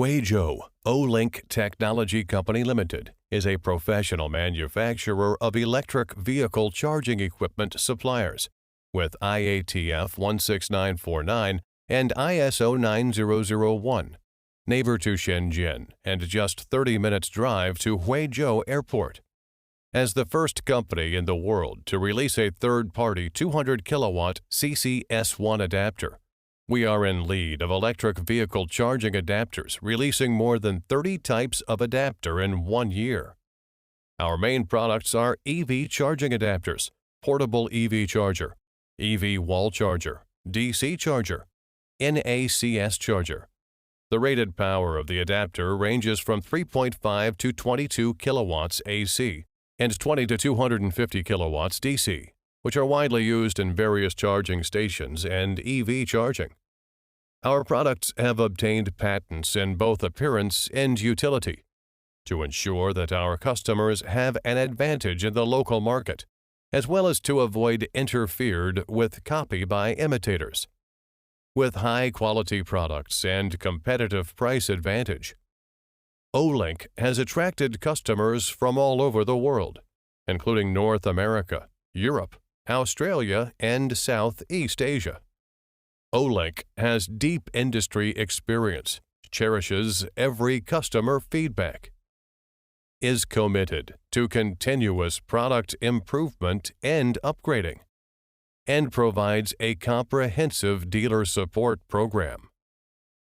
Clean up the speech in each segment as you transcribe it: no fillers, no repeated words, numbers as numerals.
Huizhou O-Link Technology Company Limited is a professional manufacturer of electric vehicle charging equipment suppliers with IATF 16949 and ISO 9001. Neighbor to Shenzhen and just 30 minutes drive to Huizhou Airport. As the first company in the world to release a third-party 200 kilowatt CCS1 adapter, we are in lead of electric vehicle charging adapters, releasing more than 30 types of adapter in 1 year. Our main products are EV charging adapters, portable EV charger, EV wall charger, DC charger, NACS charger. The rated power of the adapter ranges from 3.5 to 22 kilowatts AC and 20 to 250 kilowatts DC, which are widely used in various charging stations and EV charging. Our products have obtained patents in both appearance and utility to ensure that our customers have an advantage in the local market, as well as to avoid interfered with copy by imitators. With high-quality products and competitive price advantage, O-Link has attracted customers from all over the world, including North America, Europe, Australia, and Southeast Asia. O-Link has deep industry experience, cherishes every customer feedback, is committed to continuous product improvement and upgrading, and provides a comprehensive dealer support program.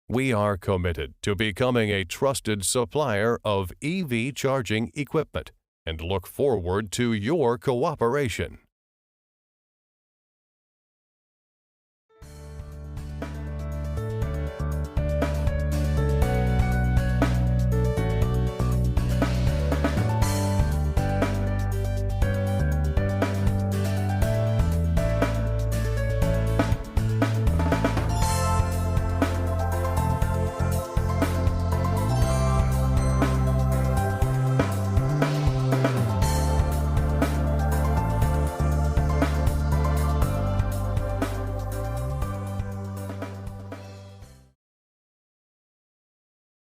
We are committed to becoming a trusted supplier of EV charging equipment and look forward to your cooperation.